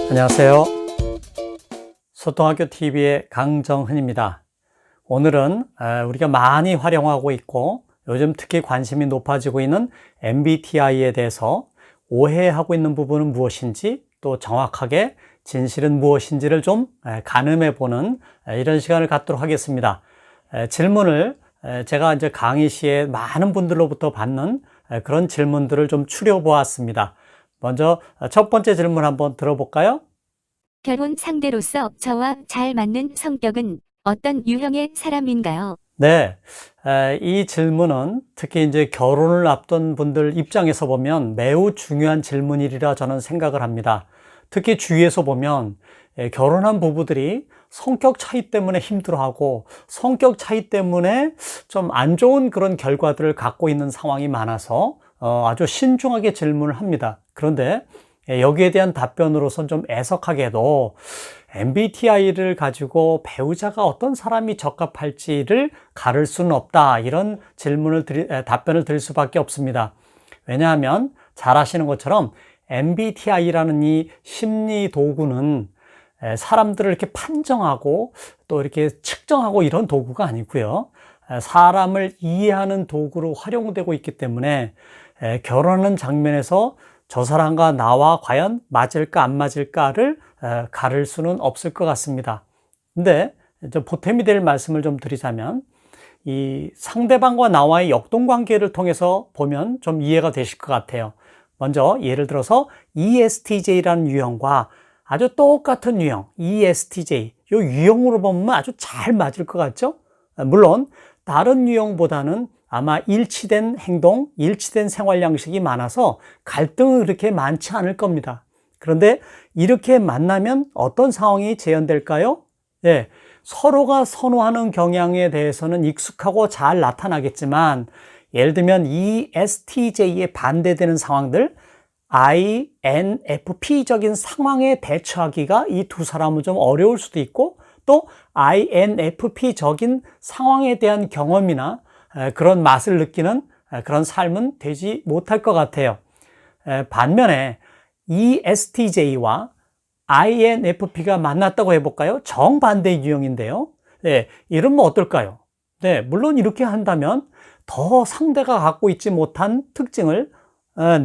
안녕하세요. 소통학교 TV의 강정흔입니다. 오늘은 우리가 많이 활용하고 있고 요즘 특히 관심이 높아지고 있는 MBTI에 대해서 오해하고 있는 부분은 무엇인지, 또 정확하게 진실은 무엇인지를 좀 가늠해 보는 이런 시간을 갖도록 하겠습니다. 질문을 제가 이제 강의 시에 많은 분들로부터 받는 그런 질문들을 좀 추려 보았습니다. 먼저 첫 번째 질문 한번 들어볼까요? 결혼 상대로서 저와 잘 맞는 성격은 어떤 유형의 사람인가요? 네, 이 질문은 특히 이제 결혼을 앞둔 분들 입장에서 보면 매우 중요한 질문이라 저는 생각을 합니다. 특히 주위에서 보면 결혼한 부부들이 성격 차이 때문에 힘들어하고 성격 차이 때문에 좀 안 좋은 그런 결과들을 갖고 있는 상황이 많아서 아주 신중하게 질문을 합니다. 그런데 여기에 대한 답변으로선 좀 애석하게도 MBTI를 가지고 배우자가 어떤 사람이 적합할지를 가를 수는 없다, 이런 답변을 드릴 수밖에 없습니다. 왜냐하면 잘 아시는 것처럼 MBTI라는 이 심리 도구는 사람들을 이렇게 판정하고 또 이렇게 측정하고 이런 도구가 아니고요, 사람을 이해하는 도구로 활용되고 있기 때문에 결혼하는 장면에서 저 사람과 나와 과연 맞을까 안 맞을까를 가를 수는 없을 것 같습니다. 근데 보탬이 될 말씀을 좀 드리자면, 이 상대방과 나와의 역동관계를 통해서 보면 좀 이해가 되실 것 같아요. 먼저 예를 들어서 ESTJ라는 유형과 아주 똑같은 유형 ESTJ, 이 유형으로 보면 아주 잘 맞을 것 같죠? 물론 다른 유형보다는 아마 일치된 행동, 일치된 생활 양식이 많아서 갈등은 그렇게 많지 않을 겁니다. 그런데 이렇게 만나면 어떤 상황이 재현될까요? 네, 서로가 선호하는 경향에 대해서는 익숙하고 잘 나타나겠지만, 예를 들면 ESTJ에 반대되는 상황들, INFP적인 상황에 대처하기가 이 두 사람은 좀 어려울 수도 있고, 또 INFP적인 상황에 대한 경험이나 그런 맛을 느끼는 그런 삶은 되지 못할 것 같아요. 반면에 ESTJ와 INFP가 만났다고 해볼까요? 정반대 유형인데요. 네, 이러면 어떨까요? 네, 물론 이렇게 한다면 더 상대가 갖고 있지 못한 특징을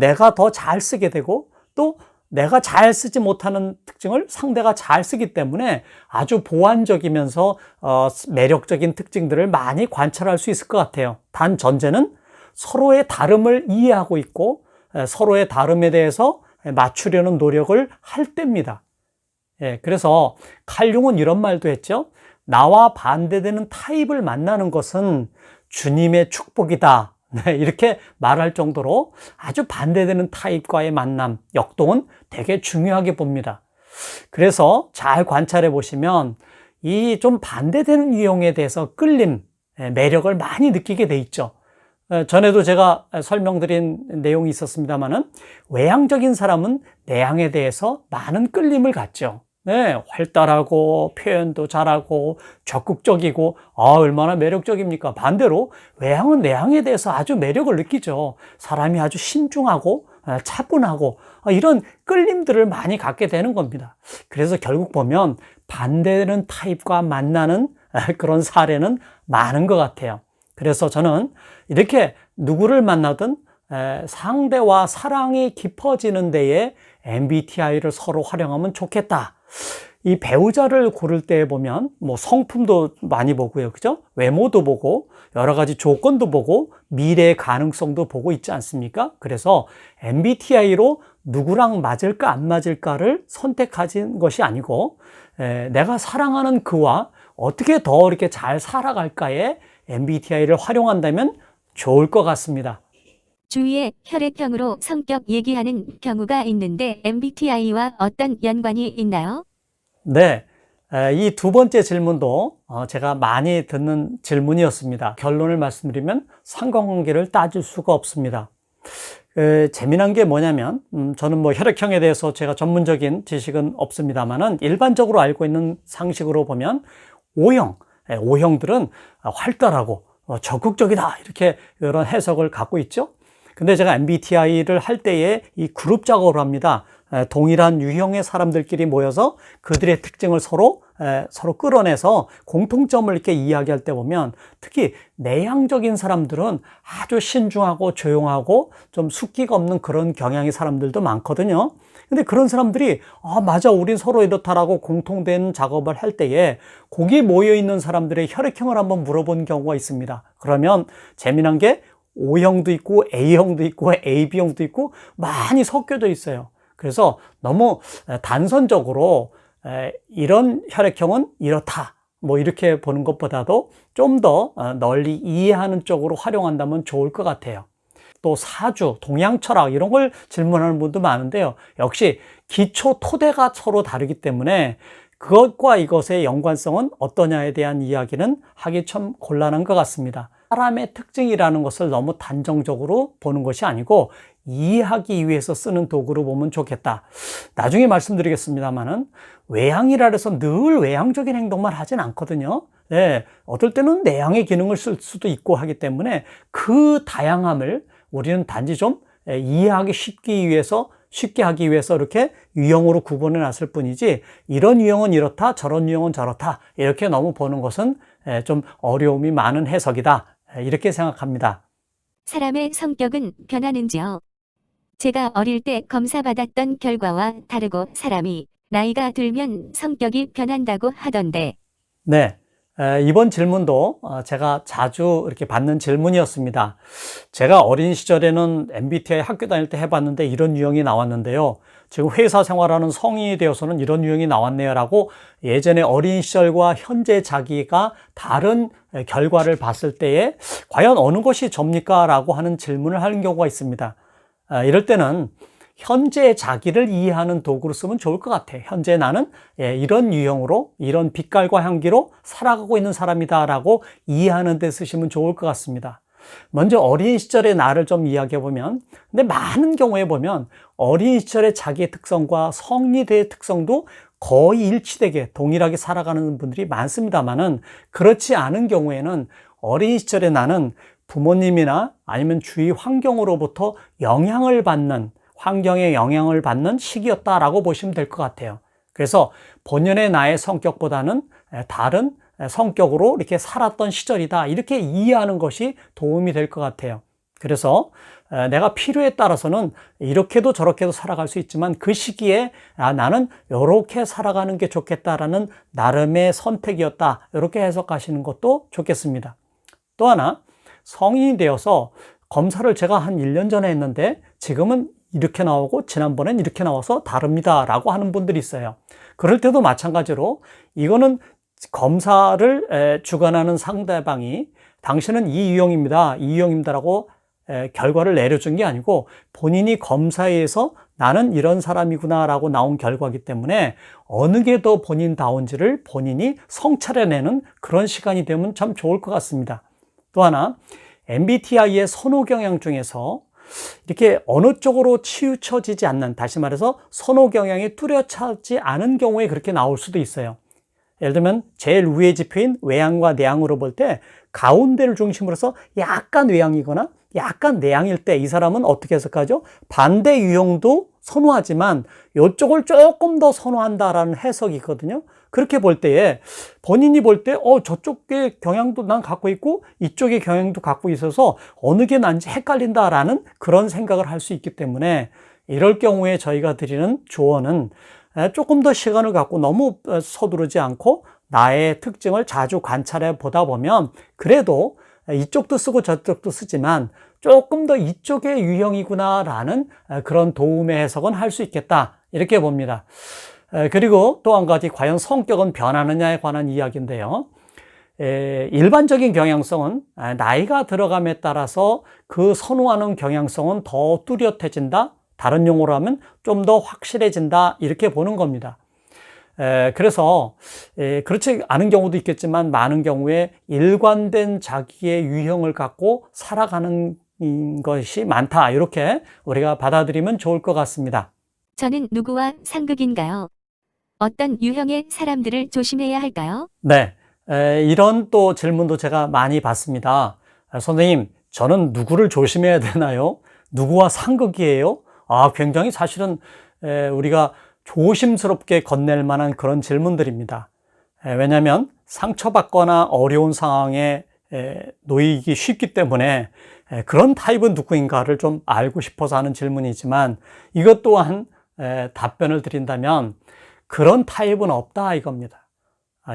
내가 더 잘 쓰게 되고, 또 내가 잘 쓰지 못하는 특징을 상대가 잘 쓰기 때문에 아주 보완적이면서 매력적인 특징들을 많이 관찰할 수 있을 것 같아요. 단 전제는 서로의 다름을 이해하고 있고 서로의 다름에 대해서 맞추려는 노력을 할 때입니다. 그래서 칼 융은 이런 말도 했죠. 나와 반대되는 타입을 만나는 것은 주님의 축복이다. 네, 이렇게 말할 정도로 아주 반대되는 타입과의 만남, 역동은 되게 중요하게 봅니다. 그래서 잘 관찰해 보시면 이 좀 반대되는 유형에 대해서 끌림, 매력을 많이 느끼게 돼 있죠. 전에도 제가 설명드린 내용이 있었습니다만은, 외향적인 사람은 내향에 대해서 많은 끌림을 갖죠. 네, 활달하고 표현도 잘하고 적극적이고 얼마나 매력적입니까? 반대로 외향은 내향에 대해서 아주 매력을 느끼죠. 사람이 아주 신중하고 차분하고 이런 끌림들을 많이 갖게 되는 겁니다. 그래서 결국 보면 반대되는 타입과 만나는 그런 사례는 많은 것 같아요. 그래서 저는 이렇게 누구를 만나든 상대와 사랑이 깊어지는 데에 MBTI를 서로 활용하면 좋겠다. 이 배우자를 고를 때 보면 뭐 성품도 많이 보고요, 그죠? 외모도 보고 여러 가지 조건도 보고 미래의 가능성도 보고 있지 않습니까? 그래서 MBTI로 누구랑 맞을까 안 맞을까를 선택하는 것이 아니고, 내가 사랑하는 그와 어떻게 더 이렇게 잘 살아갈까에 MBTI를 활용한다면 좋을 것 같습니다. 주위에 혈액형으로 성격 얘기하는 경우가 있는데 MBTI와 어떤 연관이 있나요? 네, 이 두 번째 질문도 제가 많이 듣는 질문이었습니다. 결론을 말씀드리면 상관관계를 따질 수가 없습니다. 재미난 게 뭐냐면, 저는 뭐 혈액형에 대해서 제가 전문적인 지식은 없습니다만은 일반적으로 알고 있는 상식으로 보면 O형들은 활달하고 적극적이다, 이렇게 이런 해석을 갖고 있죠. 근데 제가 MBTI를 할 때에 이 그룹 작업을 합니다. 동일한 유형의 사람들끼리 모여서 그들의 특징을 서로 끌어내서 공통점을 이렇게 이야기할 때 보면 특히 내향적인 사람들은 아주 신중하고 조용하고 좀 숫기가 없는 그런 경향의 사람들도 많거든요. 근데 그런 사람들이 맞아, 우린 서로 이렇다라고 공통된 작업을 할 때에 거기에 모여있는 사람들의 혈액형을 한번 물어본 경우가 있습니다. 그러면 재미난 게 O형도 있고 A형도 있고 AB형도 있고 많이 섞여져 있어요. 그래서 너무 단선적으로 이런 혈액형은 이렇다 뭐 이렇게 보는 것보다도 좀 더 널리 이해하는 쪽으로 활용한다면 좋을 것 같아요. 또 사주, 동양 철학 이런 걸 질문하는 분도 많은데요. 역시 기초 토대가 서로 다르기 때문에 그것과 이것의 연관성은 어떠냐에 대한 이야기는 하기 참 곤란한 것 같습니다. 사람의 특징이라는 것을 너무 단정적으로 보는 것이 아니고 이해하기 위해서 쓰는 도구로 보면 좋겠다. 나중에 말씀드리겠습니다만은 외향이라 해서 늘 외향적인 행동만 하진 않거든요. 네, 어떨 때는 내향의 기능을 쓸 수도 있고 하기 때문에 그 다양함을 우리는 단지 좀 이해하기 쉽게 하기 위해서 이렇게 유형으로 구분해 놨을 뿐이지 이런 유형은 이렇다, 저런 유형은 저렇다 이렇게 너무 보는 것은 좀 어려움이 많은 해석이다. 이렇게 생각합니다. 사람의 성격은 변하는지요? 제가 어릴 때 검사받았던 결과와 다르고 사람이 나이가 들면 성격이 변한다고 하던데. 네. 이번 질문도 제가 자주 이렇게 받는 질문이었습니다. 제가 어린 시절에는 MBTI 학교 다닐 때 해봤는데 이런 유형이 나왔는데요. 지금 회사 생활하는 성인이 되어서는 이런 유형이 나왔네요 라고 예전에 어린 시절과 현재 자기가 다른 결과를 봤을 때에 과연 어느 것이 접니까? 라고 하는 질문을 하는 경우가 있습니다. 이럴 때는 현재 자기를 이해하는 도구로 쓰면 좋을 것 같아요. 현재 나는 이런 유형으로 이런 빛깔과 향기로 살아가고 있는 사람이다 라고 이해하는 데 쓰시면 좋을 것 같습니다. 먼저 어린 시절의 나를 좀 이야기해 보면, 근데 많은 경우에 보면 어린 시절의 자기의 특성과 성리대의 특성도 거의 일치되게 동일하게 살아가는 분들이 많습니다만은 그렇지 않은 경우에는 어린 시절의 나는 부모님이나 아니면 주위 환경으로부터 환경의 영향을 받는 시기였다라고 보시면 될 것 같아요. 그래서 본연의 나의 성격보다는 다른 성격으로 이렇게 살았던 시절이다. 이렇게 이해하는 것이 도움이 될 것 같아요. 그래서 내가 필요에 따라서는 이렇게도 저렇게도 살아갈 수 있지만 그 시기에 나는 이렇게 살아가는 게 좋겠다라는 나름의 선택이었다. 이렇게 해석하시는 것도 좋겠습니다. 또 하나, 성인이 되어서 검사를 제가 한 1년 전에 했는데 지금은 이렇게 나오고 지난번엔 이렇게 나와서 다릅니다 라고 하는 분들이 있어요. 그럴 때도 마찬가지로 이거는 검사를 주관하는 상대방이 당신은 이 유형입니다 라고 결과를 내려준 게 아니고 본인이 검사에 의해서 나는 이런 사람이구나 라고 나온 결과이기 때문에 어느 게 더 본인다운지를 본인이 성찰해내는 그런 시간이 되면 참 좋을 것 같습니다. 또 하나, MBTI의 선호 경향 중에서 이렇게 어느 쪽으로 치우쳐지지 않는, 다시 말해서 선호 경향이 뚜렷하지 않은 경우에 그렇게 나올 수도 있어요. 예를 들면 제일 위의 지표인 외향과 내향으로 볼 때 가운데를 중심으로 해서 약간 외향이거나 약간 내향일 때 이 사람은 어떻게 해석하죠? 반대 유형도 선호하지만 이쪽을 조금 더 선호한다라는 해석이 있거든요. 그렇게 볼 때에 본인이 볼 때 저쪽의 경향도 난 갖고 있고 이쪽의 경향도 갖고 있어서 어느 게 난지 헷갈린다라는 그런 생각을 할 수 있기 때문에 이럴 경우에 저희가 드리는 조언은 조금 더 시간을 갖고 너무 서두르지 않고 나의 특징을 자주 관찰해 보다 보면 그래도 이쪽도 쓰고 저쪽도 쓰지만 조금 더 이쪽의 유형이구나라는 그런 도움의 해석은 할 수 있겠다 이렇게 봅니다. 그리고 또 한 가지, 과연 성격은 변하느냐에 관한 이야기인데요. 일반적인 경향성은 나이가 들어감에 따라서 그 선호하는 경향성은 더 뚜렷해진다. 다른 용어로 하면 좀 더 확실해진다. 이렇게 보는 겁니다. 그래서 그렇지 않은 경우도 있겠지만 많은 경우에 일관된 자기의 유형을 갖고 살아가는 것이 많다. 이렇게 우리가 받아들이면 좋을 것 같습니다. 저는 누구와 상극인가요? 어떤 유형의 사람들을 조심해야 할까요? 네, 이런 또 질문도 제가 많이 받습니다. 선생님, 저는 누구를 조심해야 되나요? 누구와 상극이에요? 굉장히 사실은 우리가 조심스럽게 건넬 만한 그런 질문들입니다. 왜냐하면 상처받거나 어려운 상황에 놓이기 쉽기 때문에 그런 타입은 누구인가를 좀 알고 싶어서 하는 질문이지만, 이것 또한 답변을 드린다면 그런 타입은 없다 이겁니다.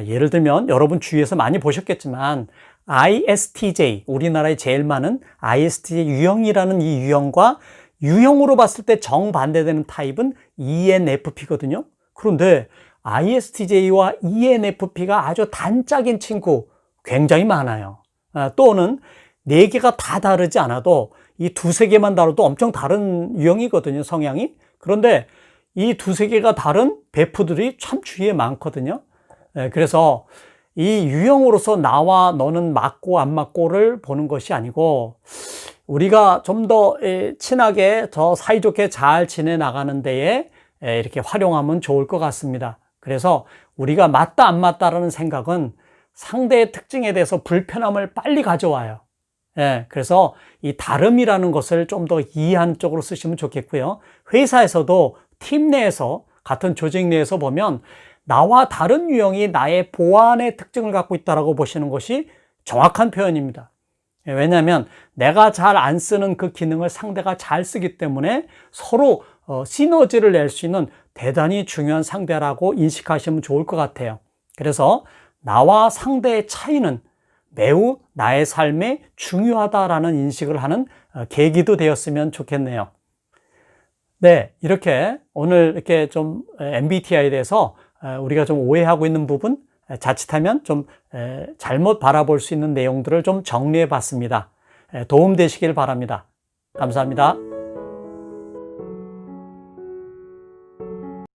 예를 들면 여러분 주위에서 많이 보셨겠지만 ISTJ, 우리나라에 제일 많은 ISTJ 유형이라는 이 유형과 유형으로 봤을 때 정반대되는 타입은 ENFP거든요. 그런데 ISTJ와 ENFP가 아주 단짝인 친구 굉장히 많아요. 또는 4개가 다 다르지 않아도 이 2-3개만 다르도 엄청 다른 유형이거든요, 성향이. 그런데 이 2-3개가 다른 베프들이 참 주위에 많거든요. 그래서 이 유형으로서 나와 너는 맞고 안 맞고를 보는 것이 아니고, 우리가 좀 더 친하게 더 사이좋게 잘 지내 나가는 데에 이렇게 활용하면 좋을 것 같습니다. 그래서 우리가 맞다 안 맞다라는 생각은 상대의 특징에 대해서 불편함을 빨리 가져와요. 그래서 이 다름이라는 것을 좀 더 이해하는 쪽으로 쓰시면 좋겠고요. 회사에서도 팀 내에서, 같은 조직 내에서 보면 나와 다른 유형이 나의 보완의 특징을 갖고 있다고 보시는 것이 정확한 표현입니다. 왜냐하면 내가 잘 안 쓰는 그 기능을 상대가 잘 쓰기 때문에 서로 시너지를 낼 수 있는 대단히 중요한 상대라고 인식하시면 좋을 것 같아요. 그래서 나와 상대의 차이는 매우 나의 삶에 중요하다라는 인식을 하는 계기도 되었으면 좋겠네요. 네, 이렇게 오늘 이렇게 좀 MBTI에 대해서 우리가 좀 오해하고 있는 부분, 자칫하면 좀 잘못 바라볼 수 있는 내용들을 좀 정리해 봤습니다. 도움 되시길 바랍니다. 감사합니다.